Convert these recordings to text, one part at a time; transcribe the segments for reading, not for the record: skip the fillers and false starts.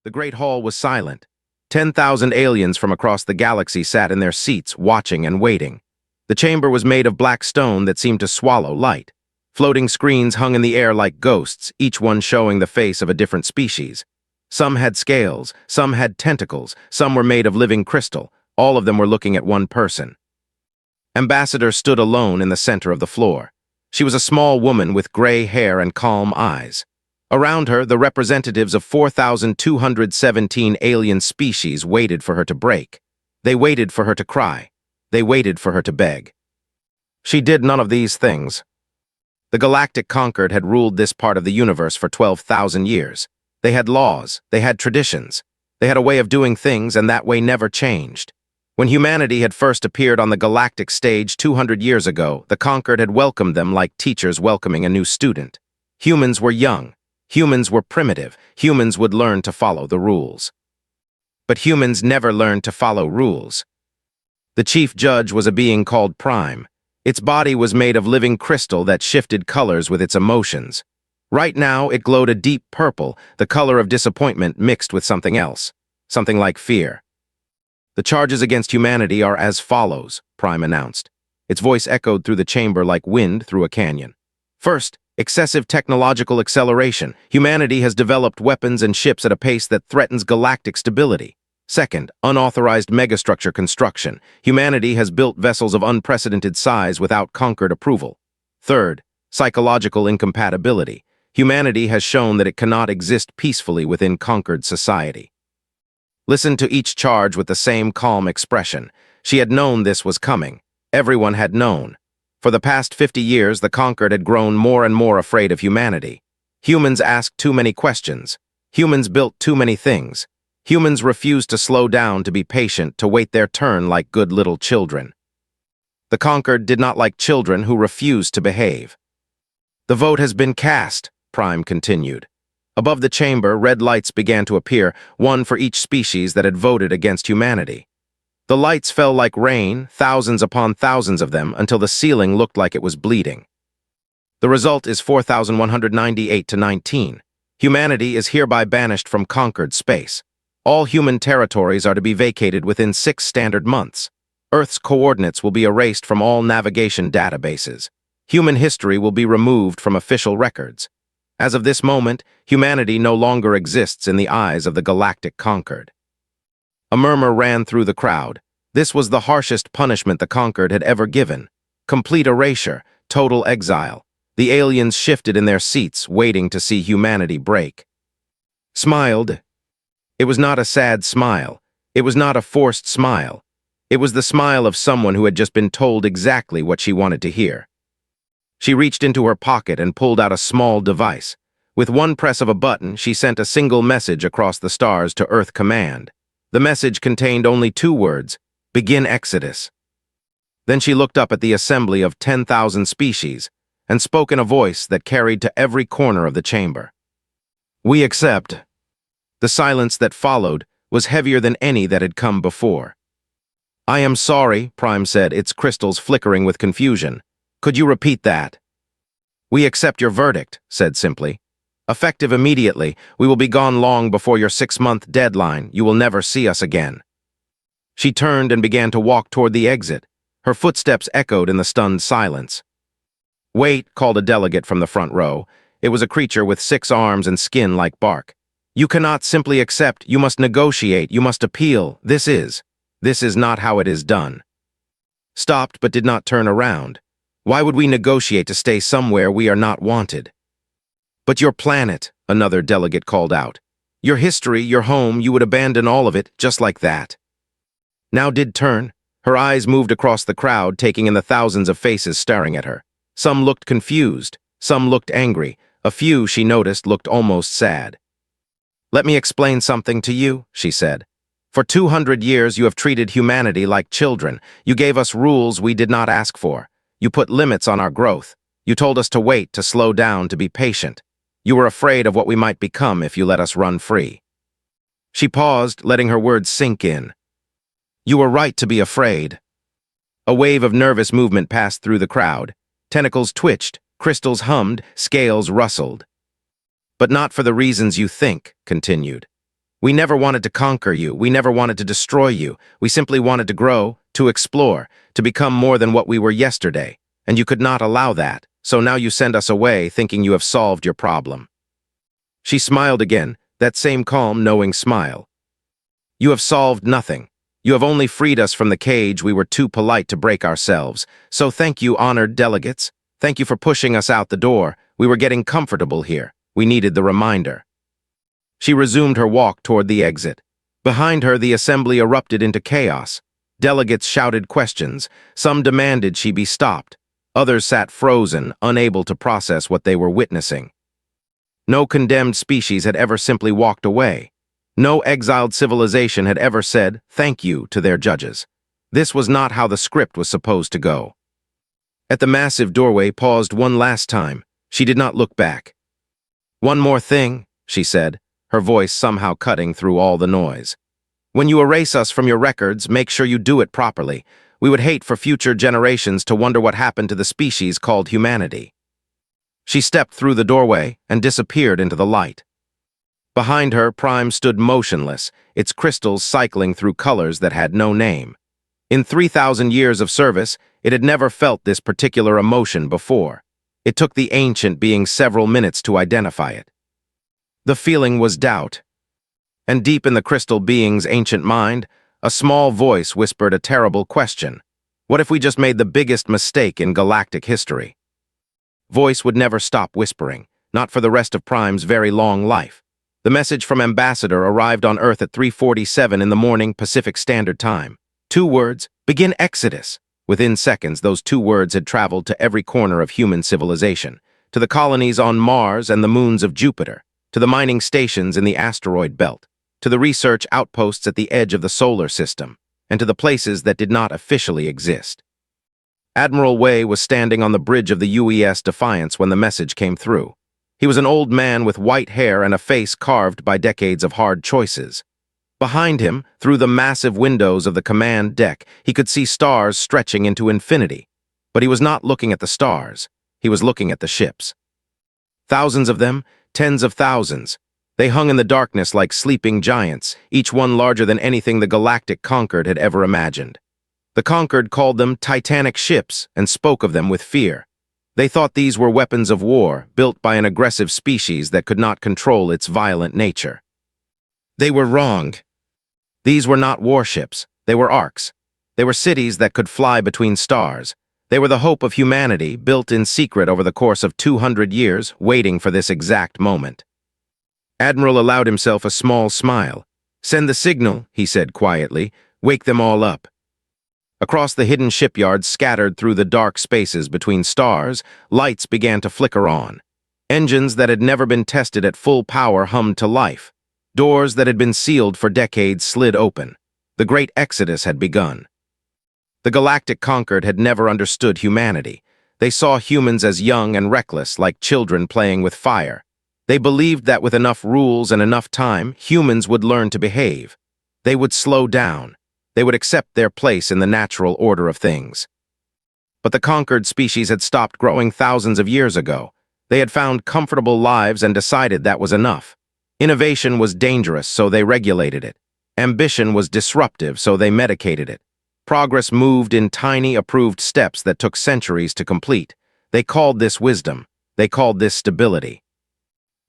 The Great Hall was silent. 10,000 aliens from across the galaxy sat in their seats, watching and waiting. The chamber was made of black stone that seemed to swallow light. Floating screens hung in the air like ghosts, each one showing the face of a different species. Some had scales, some had tentacles, some were made of living crystal. All of them were looking at one person. Ambassador stood alone in the center of the floor. She was a small woman with gray hair and calm eyes. Around her, the representatives of 4,217 alien species waited for her to break. They waited for her to cry. They waited for her to beg. She did none of these things. The Galactic Concord had ruled this part of the universe for 12,000 years. They had laws, they had traditions. They had a way of doing things, and that way never changed. When humanity had first appeared on the galactic stage 200 years ago, the Concord had welcomed them like teachers welcoming a new student. Humans were young. Humans were primitive. Humans would learn to follow the rules. But humans never learned to follow rules. The chief judge was a being called Prime. Its body was made of living crystal that shifted colors with its emotions. Right now, it glowed a deep purple, the color of disappointment mixed with something else, something like fear. The charges against humanity are as follows, Prime announced. Its voice echoed through the chamber like wind through a canyon. First, excessive technological acceleration. Humanity has developed weapons and ships at a pace that threatens galactic stability. Second, unauthorized megastructure construction. Humanity has built vessels of unprecedented size without Concord approval. Third, psychological incompatibility. Humanity has shown that it cannot exist peacefully within Concord society. Listen to each charge with the same calm expression. She had known this was coming. Everyone had known. For the past 50 years, the Concord had grown more and more afraid of humanity. Humans asked too many questions. Humans built too many things. Humans refused to slow down, to be patient, to wait their turn like good little children. The Concord did not like children who refused to behave. The vote has been cast, Prime continued. Above the chamber, red lights began to appear, one for each species that had voted against humanity. The lights fell like rain, thousands upon thousands of them, until the ceiling looked like it was bleeding. The result is 4,198 to 19. Humanity is hereby banished from Concord space. All human territories are to be vacated within 6 standard months. Earth's coordinates will be erased from all navigation databases. Human history will be removed from official records. As of this moment, humanity no longer exists in the eyes of the Galactic Concord. A murmur ran through the crowd. This was the harshest punishment the Concord had ever given. Complete erasure, total exile. The aliens shifted in their seats, waiting to see humanity break. Smiled. It was not a sad smile. It was not a forced smile. It was the smile of someone who had just been told exactly what she wanted to hear. She reached into her pocket and pulled out a small device. With one press of a button, she sent a single message across the stars to Earth Command. The message contained only 2 words: begin exodus. Then she looked up at the assembly of 10,000 species and spoke in a voice that carried to every corner of the chamber. We accept. The silence that followed was heavier than any that had come before. I am sorry, Prime said, its crystals flickering with confusion. Could you repeat that? We accept your verdict, said simply. Effective immediately, we will be gone long before your 6-month deadline. You will never see us again. She turned and began to walk toward the exit. Her footsteps echoed in the stunned silence. Wait, called a delegate from the front row. It was a creature with 6 arms and skin like bark. You cannot simply accept, you must negotiate, you must appeal. This is not how it is done. Stopped but did not turn around. Why would we negotiate to stay somewhere we are not wanted? But your planet, another delegate called out. Your history, your home, you would abandon all of it, just like that. Now did turn. Her eyes moved across the crowd, taking in the thousands of faces staring at her. Some looked confused, some looked angry. A few, she noticed, looked almost sad. Let me explain something to you, she said. For 200 years you have treated humanity like children. You gave us rules we did not ask for. You put limits on our growth. You told us to wait, to slow down, to be patient. You were afraid of what we might become if you let us run free. She paused, letting her words sink in. You were right to be afraid. A wave of nervous movement passed through the crowd. Tentacles twitched, crystals hummed, scales rustled. But not for the reasons you think, continued. We never wanted to conquer you. We never wanted to destroy you. We simply wanted to grow, to explore, to become more than what we were yesterday. And you could not allow that. So now you send us away thinking you have solved your problem." She smiled again, that same calm, knowing smile. "You have solved nothing. You have only freed us from the cage we were too polite to break ourselves. So thank you, honored delegates. Thank you for pushing us out the door. We were getting comfortable here. We needed the reminder." She resumed her walk toward the exit. Behind her, the assembly erupted into chaos. Delegates shouted questions. Some demanded she be stopped. Others sat frozen, unable to process what they were witnessing. No condemned species had ever simply walked away. No exiled civilization had ever said thank you to their judges. This was not how the script was supposed to go. At the massive doorway paused one last time. She did not look back. "One more thing," she said, her voice somehow cutting through all the noise. "When you erase us from your records, make sure you do it properly. We would hate for future generations to wonder what happened to the species called humanity." She stepped through the doorway and disappeared into the light. Behind her, Prime stood motionless, its crystals cycling through colors that had no name. In 3,000 years of service, it had never felt this particular emotion before. It took the ancient being several minutes to identify it. The feeling was doubt. And deep in the crystal being's ancient mind, a small voice whispered a terrible question. What if we just made the biggest mistake in galactic history? Voice would never stop whispering, not for the rest of Prime's very long life. The message from Ambassador arrived on Earth at 3:47 in the morning Pacific Standard Time. 2 words, begin Exodus. Within seconds, those 2 words had traveled to every corner of human civilization, to the colonies on Mars and the moons of Jupiter, to the mining stations in the asteroid belt, to the research outposts at the edge of the solar system, and to the places that did not officially exist. Admiral Wei was standing on the bridge of the UES Defiance when the message came through. He was an old man with white hair and a face carved by decades of hard choices. Behind him, through the massive windows of the command deck, he could see stars stretching into infinity. But he was not looking at the stars. He was looking at the ships. Thousands of them, tens of thousands. They hung in the darkness like sleeping giants, each one larger than anything the Galactic Conquered had ever imagined. The Conquered called them Titanic ships and spoke of them with fear. They thought these were weapons of war, built by an aggressive species that could not control its violent nature. They were wrong. These were not warships. They were arcs. They were cities that could fly between stars. They were the hope of humanity, built in secret over the course of 200 years, waiting for this exact moment. Admiral allowed himself a small smile. "Send the signal," he said quietly. "Wake them all up." Across the hidden shipyards scattered through the dark spaces between stars, lights began to flicker on. Engines that had never been tested at full power hummed to life. Doors that had been sealed for decades slid open. The great exodus had begun. The Galactic Conquered had never understood humanity. They saw humans as young and reckless, like children playing with fire. They believed that with enough rules and enough time, humans would learn to behave. They would slow down. They would accept their place in the natural order of things. But the conquered species had stopped growing thousands of years ago. They had found comfortable lives and decided that was enough. Innovation was dangerous, so they regulated it. Ambition was disruptive, so they medicated it. Progress moved in tiny, approved steps that took centuries to complete. They called this wisdom. They called this stability.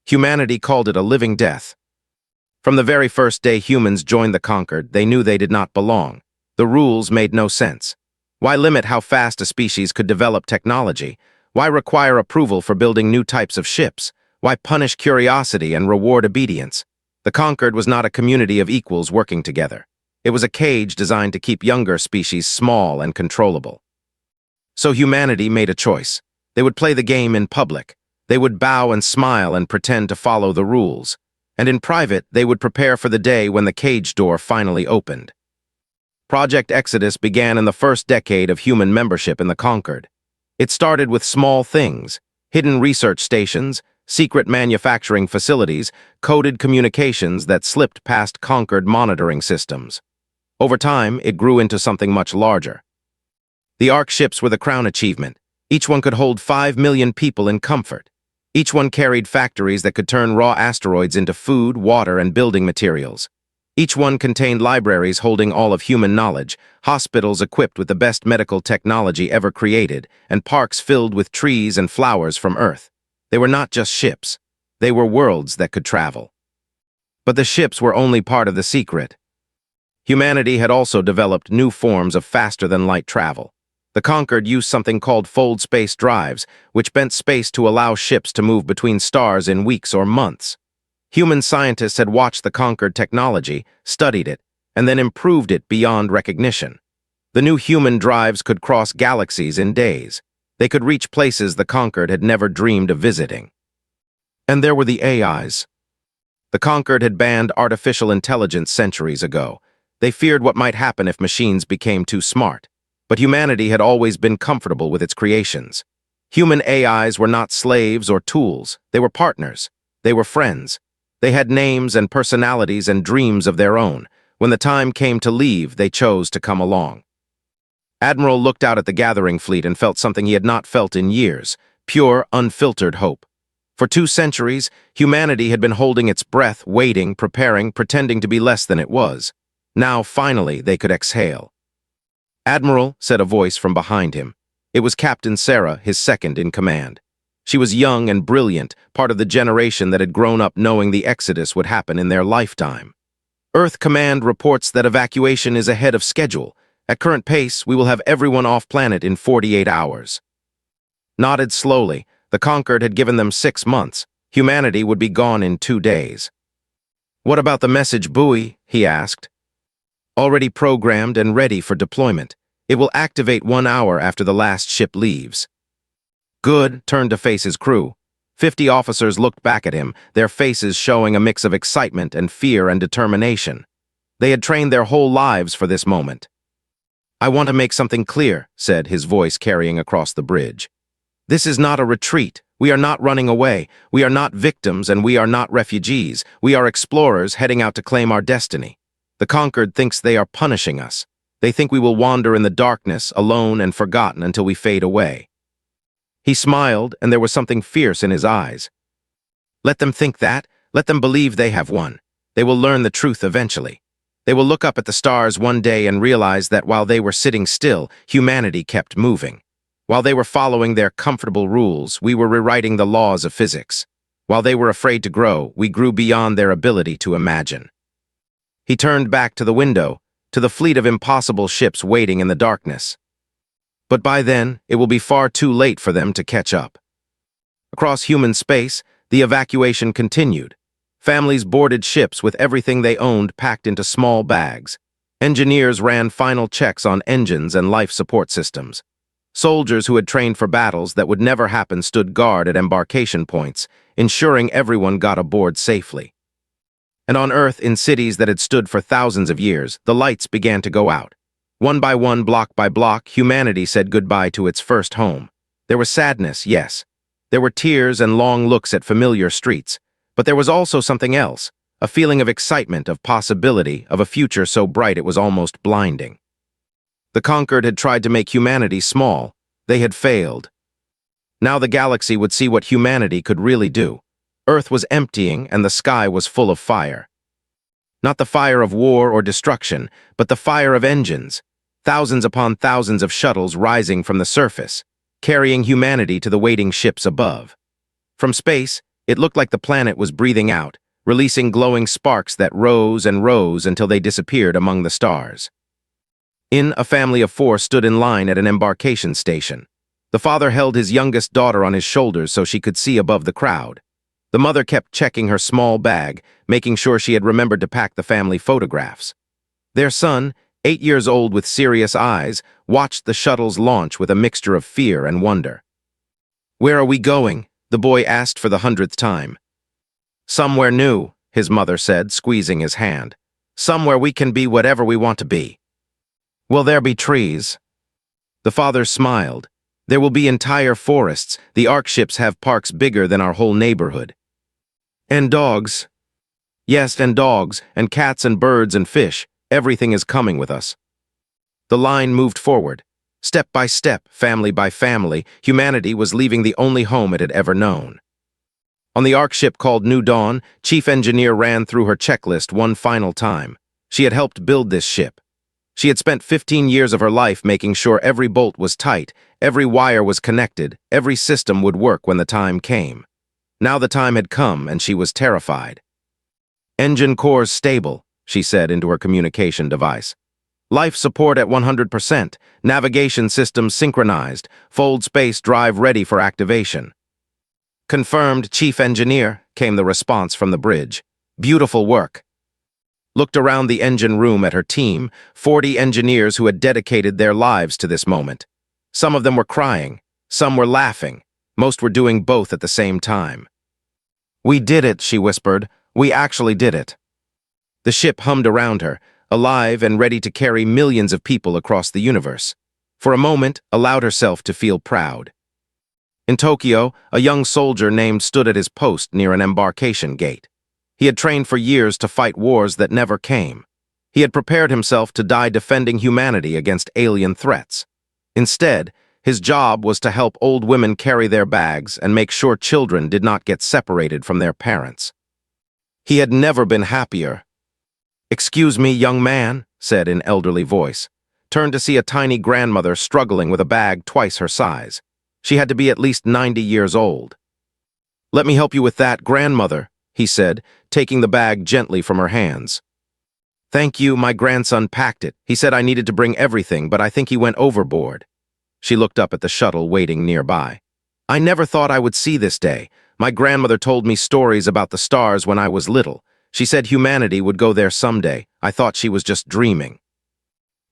Humanity called it a living death. From the very first day humans joined the conquered, they knew they did not belong. The rules made no sense. Why limit how fast a species could develop technology? Why require approval for building new types of ships? Why punish curiosity and reward obedience? The conquered was not a community of equals working together. It was a cage designed to keep younger species small and controllable. So humanity made a choice. They would play the game in public. They would bow and smile and pretend to follow the rules. And in private, they would prepare for the day when the cage door finally opened. Project Exodus began in the first decade of human membership in the Conquered. It started with small things: hidden research stations, secret manufacturing facilities, coded communications that slipped past Conquered monitoring systems. Over time, it grew into something much larger. The Ark ships were the crown achievement. Each one could hold 5 million people in comfort. Each one carried factories that could turn raw asteroids into food, water, and building materials. Each one contained libraries holding all of human knowledge, hospitals equipped with the best medical technology ever created, and parks filled with trees and flowers from Earth. They were not just ships. They were worlds that could travel. But the ships were only part of the secret. Humanity had also developed new forms of faster-than-light travel. The Conquered used something called fold space drives, which bent space to allow ships to move between stars in weeks or months. Human scientists had watched the Conquered technology, studied it, and then improved it beyond recognition. The new human drives could cross galaxies in days. They could reach places the Conquered had never dreamed of visiting. And there were the AIs. The Conquered had banned artificial intelligence centuries ago. They feared what might happen if machines became too smart. But humanity had always been comfortable with its creations. Human AIs were not slaves or tools. They were partners. They were friends. They had names and personalities and dreams of their own. When the time came to leave, they chose to come along. Admiral looked out at the gathering fleet and felt something he had not felt in years, pure, unfiltered hope. For 2 centuries, humanity had been holding its breath, waiting, preparing, pretending to be less than it was. Now, finally, they could exhale. "Admiral," said a voice from behind him. It was Captain Sarah, his second in command. She was young and brilliant, part of the generation that had grown up knowing the Exodus would happen in their lifetime. "Earth Command reports that evacuation is ahead of schedule. At current pace, we will have everyone off planet in 48 hours. Nodded slowly. The Conquered had given them 6 months. Humanity would be gone in 2 days. "What about the message buoy?" he asked. "Already programmed and ready for deployment. It will activate 1 hour after the last ship leaves." "Good," turned to face his crew. 50 officers looked back at him, their faces showing a mix of excitement and fear and determination. They had trained their whole lives for this moment. "I want to make something clear," said his voice carrying across the bridge. "This is not a retreat. We are not running away. We are not victims and we are not refugees. We are explorers heading out to claim our destiny. The Conquered thinks they are punishing us. They think we will wander in the darkness, alone and forgotten until we fade away." He smiled, and there was something fierce in his eyes. "Let them think that. Let them believe they have won. They will learn the truth eventually. They will look up at the stars one day and realize that while they were sitting still, humanity kept moving. While they were following their comfortable rules, we were rewriting the laws of physics. While they were afraid to grow, we grew beyond their ability to imagine." He turned back to the window, to the fleet of impossible ships waiting in the darkness. But by then, it will be far too late for them to catch up. Across human space, the evacuation continued. Families boarded ships with everything they owned packed into small bags. Engineers ran final checks on engines and life support systems. Soldiers who had trained for battles that would never happen stood guard at embarkation points, ensuring everyone got aboard safely. And on Earth, in cities that had stood for thousands of years, the lights began to go out. One by one, block by block, humanity said goodbye to its first home. There was sadness, yes. There were tears and long looks at familiar streets. But there was also something else, a feeling of excitement, of possibility, of a future so bright it was almost blinding. The Conquered had tried to make humanity small. They had failed. Now the galaxy would see what humanity could really do. Earth was emptying and the sky was full of fire. Not the fire of war or destruction, but the fire of engines. Thousands upon thousands of shuttles rising from the surface, carrying humanity to the waiting ships above. From space, it looked like the planet was breathing out, releasing glowing sparks that rose and rose until they disappeared among the stars. A family of 4 stood in line at an embarkation station. The father held his youngest daughter on his shoulders so she could see above the crowd. The mother kept checking her small bag, making sure she had remembered to pack the family photographs. Their son, 8 years old with serious eyes, watched the shuttle's launch with a mixture of fear and wonder. "Where are we going?" the boy asked for the 100th time. "Somewhere new," his mother said, squeezing his hand. "Somewhere we can be whatever we want to be." "Will there be trees?" The father smiled. "There will be entire forests. The Ark ships have parks bigger than our whole neighborhood." "And dogs?" "Yes, and dogs, and cats and birds and fish. Everything is coming with us." The line moved forward. Step by step, family by family, humanity was leaving the only home it had ever known. On the Ark ship called New Dawn, Chief Engineer ran through her checklist one final time. She had helped build this ship. She had spent 15 years of her life making sure every bolt was tight, every wire was connected, every system would work when the time came. Now the time had come, and she was terrified. "Engine cores stable," she said into her communication device. "Life support at 100%, navigation systems synchronized, fold space drive ready for activation." "Confirmed, Chief Engineer," came the response from the bridge. "Beautiful work." Looked around the engine room at her team, 40 engineers who had dedicated their lives to this moment. Some of them were crying, some were laughing, most were doing both at the same time. "We did it," she whispered. "We actually did it." The ship hummed around her, alive and ready to carry millions of people across the universe. For a moment, allowed herself to feel proud. In Tokyo, a young soldier named stood at his post near an embarkation gate. He had trained for years to fight wars that never came. He had prepared himself to die defending humanity against alien threats. Instead, his job was to help old women carry their bags and make sure children did not get separated from their parents. He had never been happier. "Excuse me, young man," said an elderly voice. Turned to see a tiny grandmother struggling with a bag twice her size. She had to be at least 90 years old. "Let me help you with that, grandmother," he said, taking the bag gently from her hands. "Thank you, my grandson packed it. He said I needed to bring everything, but I think he went overboard." She looked up at the shuttle waiting nearby. "I never thought I would see this day. My grandmother told me stories about the stars when I was little. She said humanity would go there someday. I thought she was just dreaming."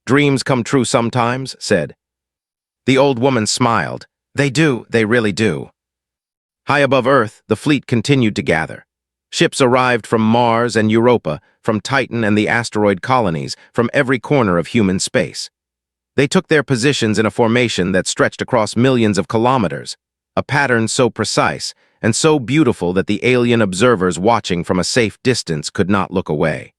"Dreams come true sometimes," said. The old woman smiled. "They do, they really do." High above Earth, the fleet continued to gather. Ships arrived from Mars and Europa, from Titan and the asteroid colonies, from every corner of human space. They took their positions in a formation that stretched across millions of kilometers, a pattern so precise and so beautiful that the alien observers watching from a safe distance could not look away.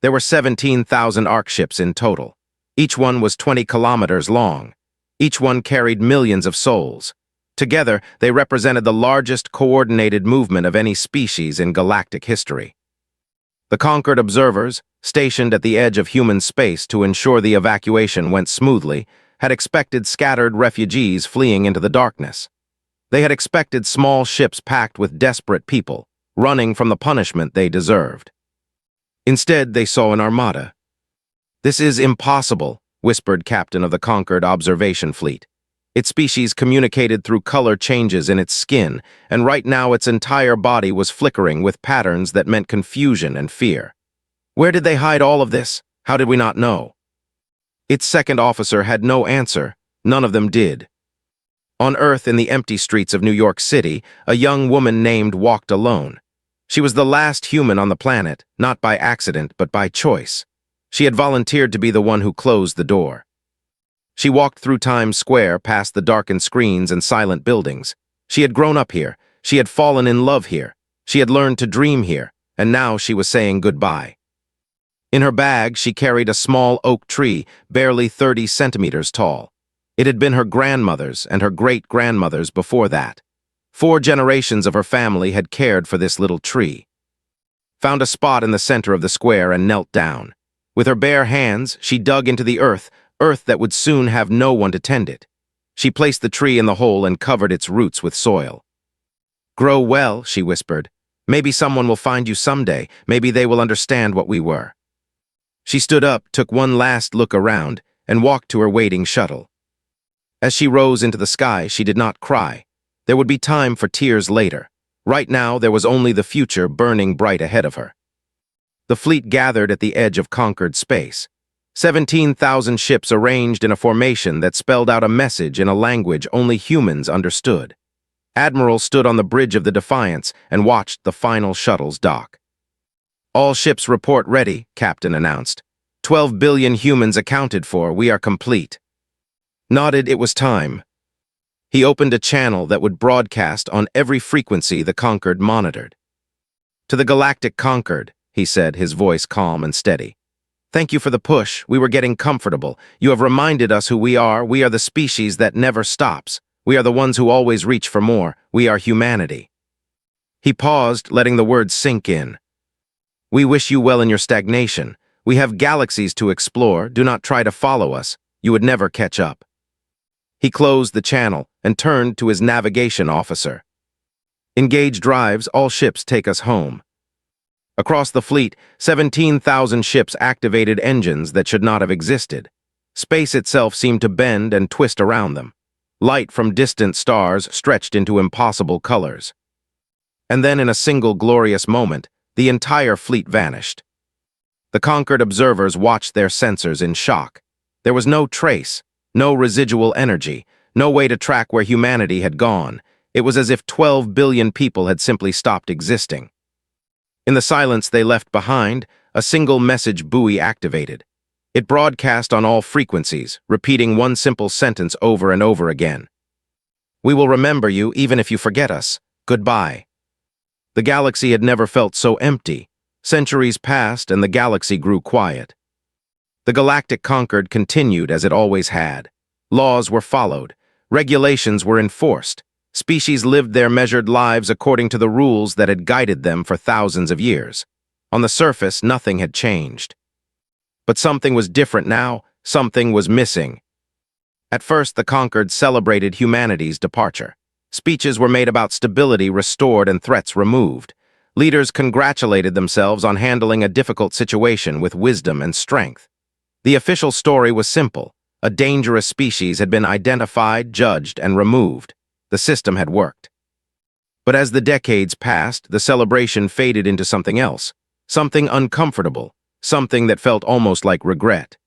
There were 17,000 Ark ships in total. Each one was 20 kilometers long. Each one carried millions of souls. Together, they represented the largest coordinated movement of any species in galactic history. The conquered observers, stationed at the edge of human space to ensure the evacuation went smoothly, had expected scattered refugees fleeing into the darkness. They had expected small ships packed with desperate people, running from the punishment they deserved. Instead, they saw an armada. "This is impossible," whispered Captain of the conquered observation fleet. Its species communicated through color changes in its skin, and right now its entire body was flickering with patterns that meant confusion and fear. Where did they hide all of this? How did we not know? Its second officer had no answer. None of them did. On Earth, in the empty streets of New York City, a young woman named walked alone. She was the last human on the planet, not by accident, but by choice. She had volunteered to be the one who closed the door. She walked through Times Square past the darkened screens and silent buildings. She had grown up here. She had fallen in love here. She had learned to dream here, and now she was saying goodbye. In her bag, she carried a small oak tree, barely 30 centimeters tall. It had been her grandmother's and her great-grandmother's before that. 4 generations of her family had cared for this little tree. Found a spot in the center of the square and knelt down. With her bare hands, she dug into the earth that would soon have no one to tend it. She placed the tree in the hole and covered its roots with soil. "Grow well," she whispered. "Maybe someone will find you someday. Maybe they will understand what we were." She stood up, took one last look around, and walked to her waiting shuttle. As she rose into the sky, she did not cry. There would be time for tears later. Right now, there was only the future burning bright ahead of her. The fleet gathered at the edge of conquered space. 17,000 ships arranged in a formation that spelled out a message in a language only humans understood. Admiral stood on the bridge of the Defiance and watched the final shuttles dock. "All ships report ready," Captain announced. 12 billion humans accounted for. We are complete." Nodded it was time. He opened a channel that would broadcast on every frequency the Conquered monitored. "To the Galactic Conquered," he said, his voice calm and steady. "Thank you for the push. We were getting comfortable. You have reminded us who we are. We are the species that never stops. We are the ones who always reach for more. We are humanity." He paused, letting the words sink in. We wish you well in your stagnation. We have galaxies to explore. Do not try to follow us. You would never catch up. He closed the channel and turned to his navigation officer. Engage drives, all ships take us home. Across the fleet, 17,000 ships activated engines that should not have existed. Space itself seemed to bend and twist around them. Light from distant stars stretched into impossible colors. And then in a single glorious moment, the entire fleet vanished. The conquered observers watched their sensors in shock. There was no trace, no residual energy, no way to track where humanity had gone. It was as if 12 billion people had simply stopped existing. In the silence they left behind, a single message buoy activated. It broadcast on all frequencies, repeating one simple sentence over and over again. We will remember you even if you forget us. Goodbye. The galaxy had never felt so empty. Centuries passed and the galaxy grew quiet. The galactic conquered continued as it always had. Laws were followed. Regulations were enforced. Species lived their measured lives according to the rules that had guided them for thousands of years. On the surface, nothing had changed. But something was different now. Something was missing. At first, the conquered celebrated humanity's departure. Speeches were made about stability restored and threats removed. Leaders congratulated themselves on handling a difficult situation with wisdom and strength. The official story was simple. A dangerous species had been identified, judged, and removed. The system had worked. But as the decades passed, the celebration faded into something else, something uncomfortable, something that felt almost like regret.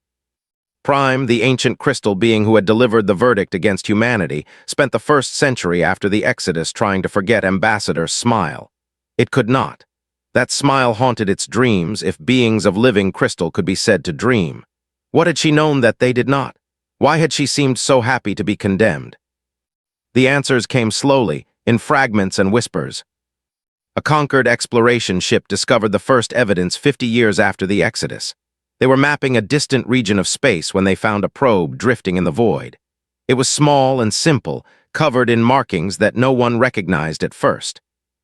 Prime, the ancient crystal being who had delivered the verdict against humanity, spent the first century after the Exodus trying to forget Ambassador's smile. It could not. That smile haunted its dreams if beings of living crystal could be said to dream. What had she known that they did not? Why had she seemed so happy to be condemned? The answers came slowly, in fragments and whispers. A conquered exploration ship discovered the first evidence 50 years after the Exodus. They were mapping a distant region of space when they found a probe drifting in the void. It was small and simple, covered in markings that no one recognized at first.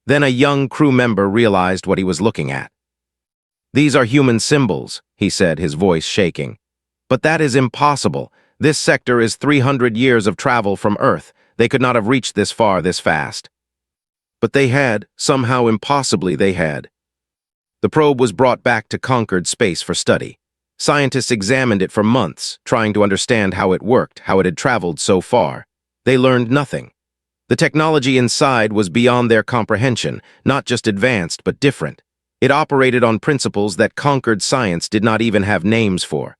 Then a young crew member realized what he was looking at. These are human symbols, he said, his voice shaking. But that is impossible. This sector is 300 years of travel from Earth. They could not have reached this far this fast. But they had, somehow impossibly they had. The probe was brought back to conquered space for study. Scientists examined it for months, trying to understand how it worked, how it had traveled so far. They learned nothing. The technology inside was beyond their comprehension, not just advanced, but different. It operated on principles that conquered science did not even have names for.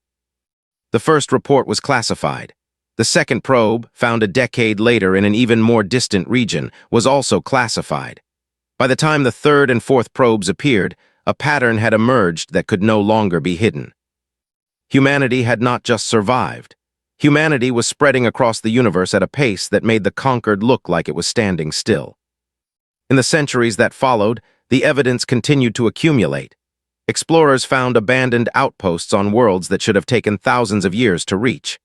The first report was classified. The second probe, found a decade later in an even more distant region, was also classified. By the time the third and fourth probes appeared, a pattern had emerged that could no longer be hidden. Humanity had not just survived. Humanity was spreading across the universe at a pace that made the conquered look like it was standing still. In the centuries that followed, the evidence continued to accumulate. Explorers found abandoned outposts on worlds that should have taken thousands of years to reach.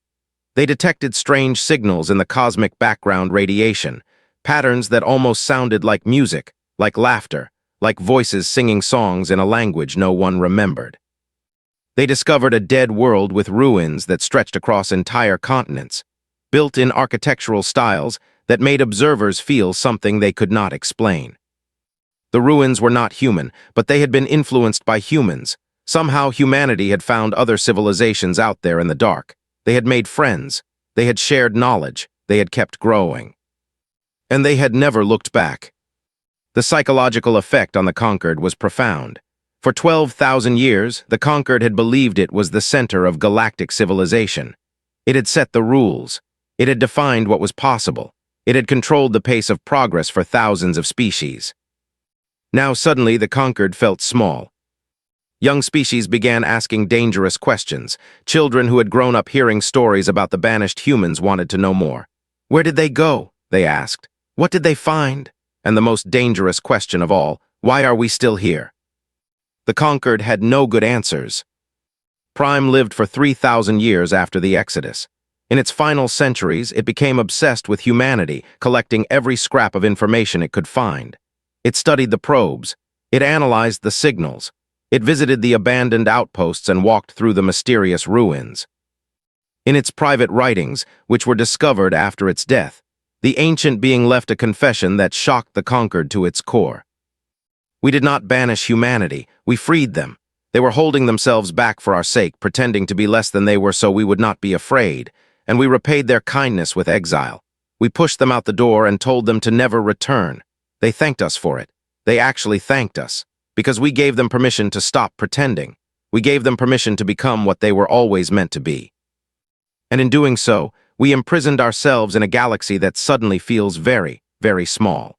They detected strange signals in the cosmic background radiation, patterns that almost sounded like music, like laughter, like voices singing songs in a language no one remembered. They discovered a dead world with ruins that stretched across entire continents, built in architectural styles that made observers feel something they could not explain. The ruins were not human, but they had been influenced by humans. Somehow humanity had found other civilizations out there in the dark. They had made friends. They had shared knowledge. They had kept growing. And they had never looked back. The psychological effect on the conquered was profound. For 12,000 years, the conquered had believed it was the center of galactic civilization. It had set the rules. It had defined what was possible. It had controlled the pace of progress for thousands of species. Now suddenly the conquered felt small. Young species began asking dangerous questions. Children who had grown up hearing stories about the banished humans wanted to know more. Where did they go? They asked. What did they find? And the most dangerous question of all, why are we still here? The conquered had no good answers. Prime lived for 3,000 years after the Exodus. In its final centuries, it became obsessed with humanity, collecting every scrap of information it could find. It studied the probes. It analyzed the signals. It visited the abandoned outposts and walked through the mysterious ruins. In its private writings, which were discovered after its death, the ancient being left a confession that shocked the conquered to its core. We did not banish humanity, we freed them. They were holding themselves back for our sake, pretending to be less than they were so we would not be afraid, and we repaid their kindness with exile. We pushed them out the door and told them to never return. They thanked us for it. They actually thanked us, because we gave them permission to stop pretending. We gave them permission to become what they were always meant to be. And in doing so, we imprisoned ourselves in a galaxy that suddenly feels very, very small.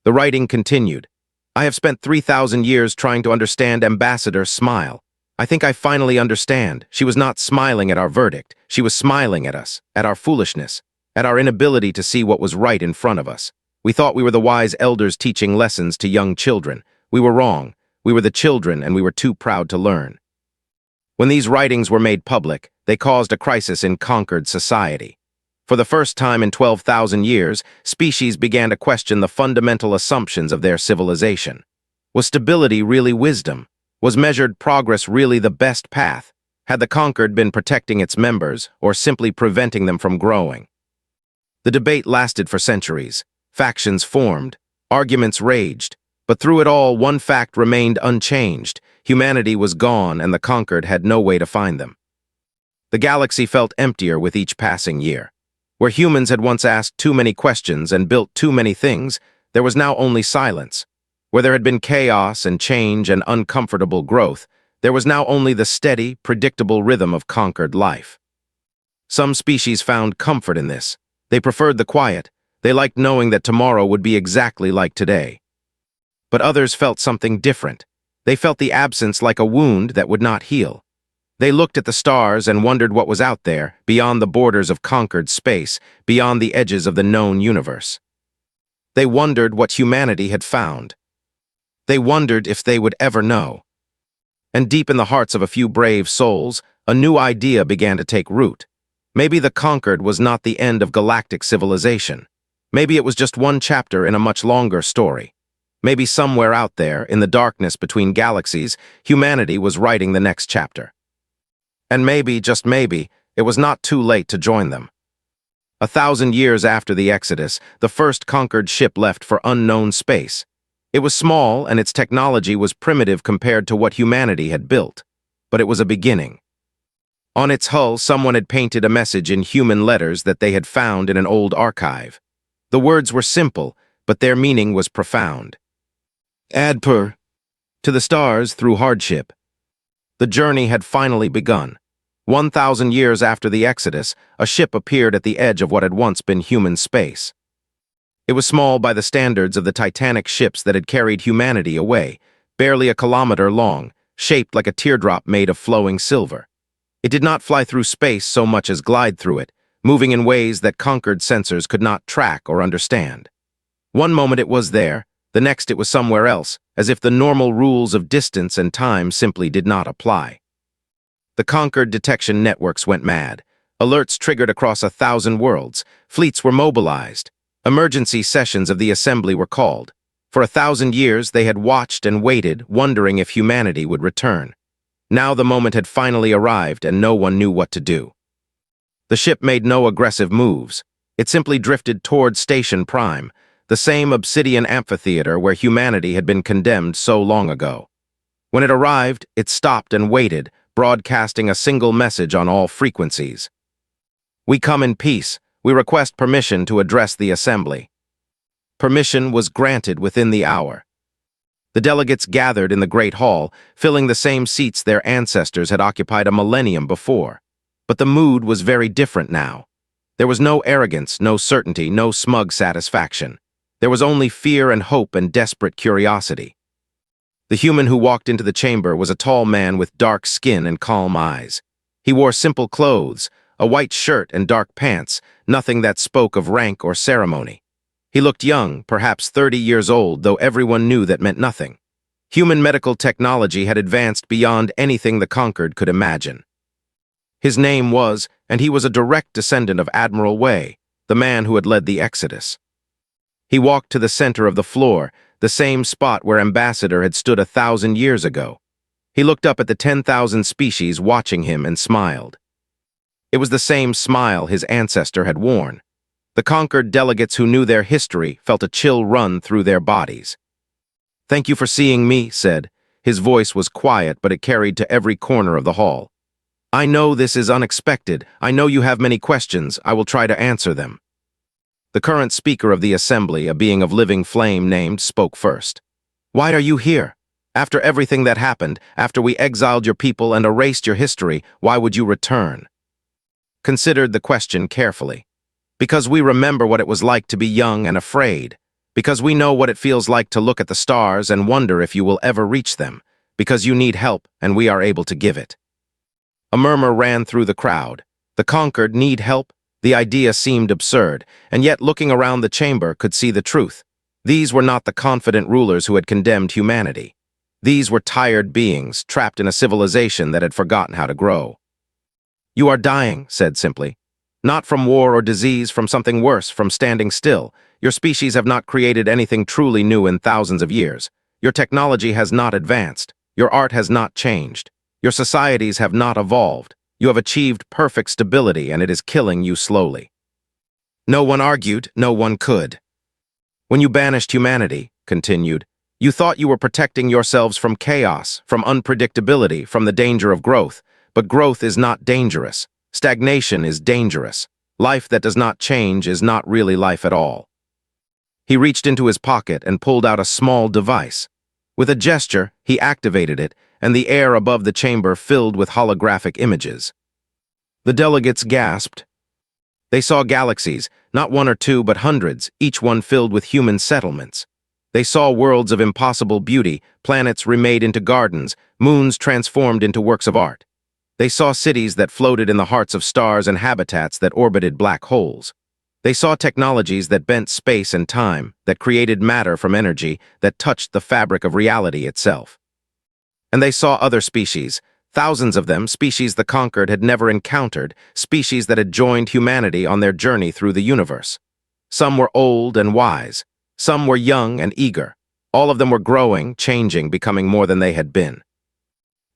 The writing continued. I have spent 3,000 years trying to understand Ambassador Smile. I think I finally understand. She was not smiling at our verdict. She was smiling at us, at our foolishness, at our inability to see what was right in front of us. We thought we were the wise elders teaching lessons to young children. We were wrong. We were the children, and we were too proud to learn. When these writings were made public, they caused a crisis in conquered society. For the first time in 12,000 years, species began to question the fundamental assumptions of their civilization. Was stability really wisdom? Was measured progress really the best path? Had the conquered been protecting its members, or simply preventing them from growing? The debate lasted for centuries. Factions formed. Arguments raged. But through it all, one fact remained unchanged. Humanity was gone, and the conquered had no way to find them. The galaxy felt emptier with each passing year. Where humans had once asked too many questions and built too many things, there was now only silence. Where there had been chaos and change and uncomfortable growth, there was now only the steady, predictable rhythm of conquered life. Some species found comfort in this. They preferred the quiet. They liked knowing that tomorrow would be exactly like today. But others felt something different. They felt the absence like a wound that would not heal. They looked at the stars and wondered what was out there, beyond the borders of conquered space, beyond the edges of the known universe. They wondered what humanity had found. They wondered if they would ever know. And deep in the hearts of a few brave souls, a new idea began to take root. Maybe the conquered was not the end of galactic civilization. Maybe it was just one chapter in a much longer story. Maybe somewhere out there, in the darkness between galaxies, humanity was writing the next chapter. And maybe, just maybe, it was not too late to join them. 1,000 years after the Exodus, the first conquered ship left for unknown space. It was small, and its technology was primitive compared to what humanity had built. But it was a beginning. On its hull, someone had painted a message in human letters that they had found in an old archive. The words were simple, but their meaning was profound. Adper, to the stars through hardship. The journey had finally begun. 1,000 years after the Exodus, a ship appeared at the edge of what had once been human space. It was small by the standards of the Titanic ships that had carried humanity away, barely a kilometer long, shaped like a teardrop made of flowing silver. It did not fly through space so much as glide through it, moving in ways that conquered sensors could not track or understand. One moment it was there, the next it was somewhere else, as if the normal rules of distance and time simply did not apply. The conquered detection networks went mad. Alerts triggered across 1,000 worlds. Fleets were mobilized. Emergency sessions of the assembly were called. For 1,000 years they had watched and waited, wondering if humanity would return. Now the moment had finally arrived, and no one knew what to do. The ship made no aggressive moves. It simply drifted toward Station Prime, the same obsidian amphitheater where humanity had been condemned so long ago. When it arrived, it stopped and waited, broadcasting a single message on all frequencies. We come in peace. We request permission to address the assembly. Permission was granted within the hour. The delegates gathered in the Great Hall, filling the same seats their ancestors had occupied a millennium before. But the mood was very different now. There was no arrogance, no certainty, no smug satisfaction. There was only fear and hope and desperate curiosity. The human who walked into the chamber was a tall man with dark skin and calm eyes. He wore simple clothes, a white shirt and dark pants, nothing that spoke of rank or ceremony. He looked young, perhaps 30 years old, though everyone knew that meant nothing. Human medical technology had advanced beyond anything the conquered could imagine. His name was, and he was a direct descendant of Admiral Way, the man who had led the Exodus. He walked to the center of the floor, the same spot where Ambassador had stood 1,000 years ago. He looked up at the 10,000 species watching him and smiled. It was the same smile his ancestor had worn. The conquered delegates who knew their history felt a chill run through their bodies. "Thank you for seeing me," said. His voice was quiet, but it carried to every corner of the hall. "I know this is unexpected. I know you have many questions. I will try to answer them." The current speaker of the assembly, a being of living flame named, spoke first. "Why are you here? After everything that happened, after we exiled your people and erased your history, why would you return?" Considered the question carefully. "Because we remember what it was like to be young and afraid. Because we know what it feels like to look at the stars and wonder if you will ever reach them. Because you need help and we are able to give it." A murmur ran through the crowd. The conquered need help? The idea seemed absurd, and yet looking around the chamber could see the truth. These were not the confident rulers who had condemned humanity. These were tired beings, trapped in a civilization that had forgotten how to grow. "You are dying," said simply. "Not from war or disease, from something worse, from standing still. Your species have not created anything truly new in thousands of years. Your technology has not advanced. Your art has not changed. Your societies have not evolved. You have achieved perfect stability, and it is killing you slowly." No one argued, no one could. "When you banished humanity," continued, "you thought you were protecting yourselves from chaos, from unpredictability, from the danger of growth. But growth is not dangerous. Stagnation is dangerous. Life that does not change is not really life at all." He reached into his pocket and pulled out a small device. With a gesture, he activated it, and the air above the chamber filled with holographic images. The delegates gasped. They saw galaxies, not one or two, but hundreds, each one filled with human settlements. They saw worlds of impossible beauty, planets remade into gardens, moons transformed into works of art. They saw cities that floated in the hearts of stars and habitats that orbited black holes. They saw technologies that bent space and time, that created matter from energy, that touched the fabric of reality itself. And they saw other species, thousands of them, species the conquered had never encountered, species that had joined humanity on their journey through the universe. Some were old and wise. Some were young and eager. All of them were growing, changing, becoming more than they had been.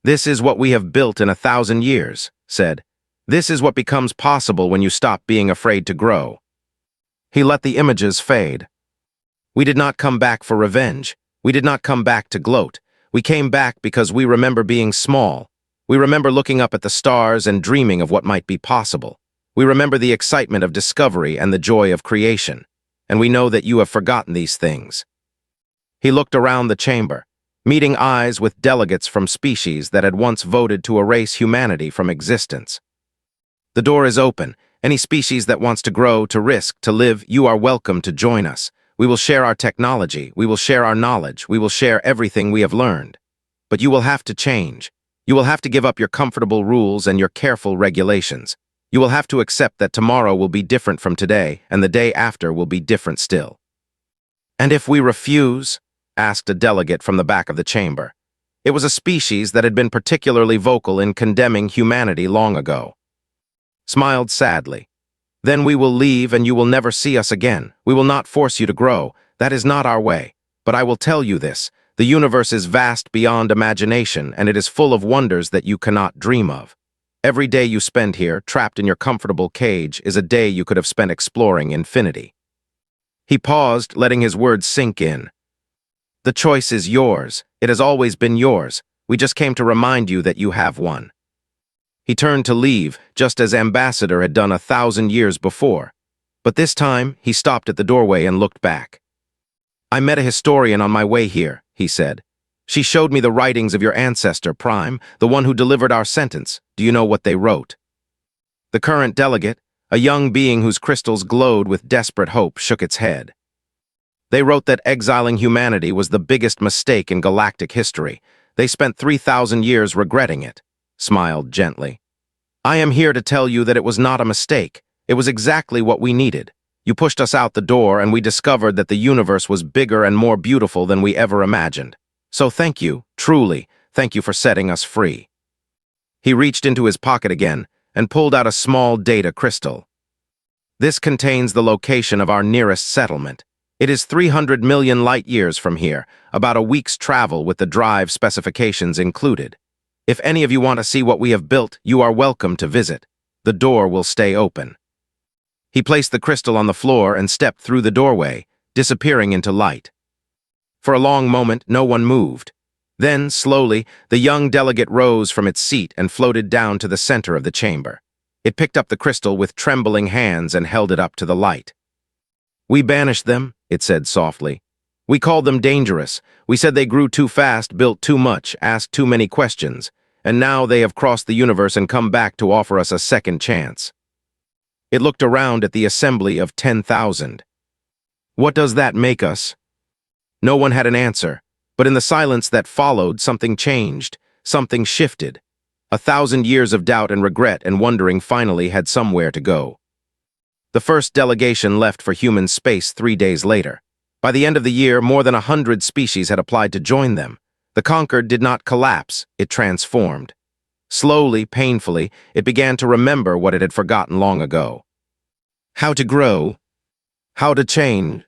"This is what we have built in 1,000 years, said. "This is what becomes possible when you stop being afraid to grow." He let the images fade. "We did not come back for revenge. We did not come back to gloat. We came back because we remember being small. We remember looking up at the stars and dreaming of what might be possible. We remember the excitement of discovery and the joy of creation. And we know that you have forgotten these things." He looked around the chamber, meeting eyes with delegates from species that had once voted to erase humanity from existence. "The door is open. Any species that wants to grow, to risk, to live, you are welcome to join us. We will share our technology, we will share our knowledge, we will share everything we have learned. But you will have to change. You will have to give up your comfortable rules and your careful regulations. You will have to accept that tomorrow will be different from today, and the day after will be different still." "And if we refuse?" asked a delegate from the back of the chamber. It was a species that had been particularly vocal in condemning humanity long ago. Smiled sadly. "Then we will leave and you will never see us again. We will not force you to grow. That is not our way. But I will tell you this. The universe is vast beyond imagination, and it is full of wonders that you cannot dream of. Every day you spend here, trapped in your comfortable cage, is a day you could have spent exploring infinity." He paused, letting his words sink in. "The choice is yours. It has always been yours. We just came to remind you that you have one." He turned to leave, just as Ambassador had done 1,000 years before. But this time, he stopped at the doorway and looked back. "I met a historian on my way here," he said. "She showed me the writings of your ancestor, Prime, the one who delivered our sentence. Do you know what they wrote?" The current delegate, a young being whose crystals glowed with desperate hope, shook its head. "They wrote that exiling humanity was the biggest mistake in galactic history. They spent 3,000 years regretting it," smiled gently. "I am here to tell you that it was not a mistake. It was exactly what we needed. You pushed us out the door and we discovered that the universe was bigger and more beautiful than we ever imagined. So thank you, truly, thank you for setting us free." He reached into his pocket again and pulled out a small data crystal. "This contains the location of our nearest settlement. It is 300 million light-years from here, about a week's travel with the drive specifications included. If any of you want to see what we have built, you are welcome to visit. The door will stay open." He placed the crystal on the floor and stepped through the doorway, disappearing into light. For a long moment, no one moved. Then, slowly, the young delegate rose from its seat and floated down to the center of the chamber. It picked up the crystal with trembling hands and held it up to the light. "We banished them," it said softly. "We called them dangerous. We said they grew too fast, built too much, asked too many questions. And now they have crossed the universe and come back to offer us a second chance." It looked around at the assembly of 10,000. "What does that make us?" No one had an answer, but in the silence that followed, something changed, something shifted. 1,000 years of doubt and regret and wondering finally had somewhere to go. The first delegation left for human space 3 days later. By the end of the year, more than 100 species had applied to join them. The conquered did not collapse, it transformed. Slowly, painfully, it began to remember what it had forgotten long ago. How to grow, how to change,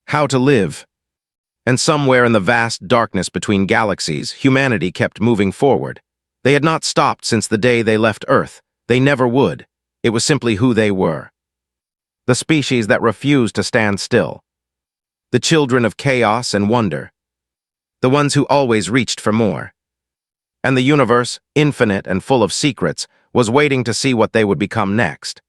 how to live. And somewhere in the vast darkness between galaxies, humanity kept moving forward. They had not stopped since the day they left Earth. They never would. It was simply who they were. The species that refused to stand still. The children of chaos and wonder. The ones who always reached for more. And the universe, infinite and full of secrets, was waiting to see what they would become next.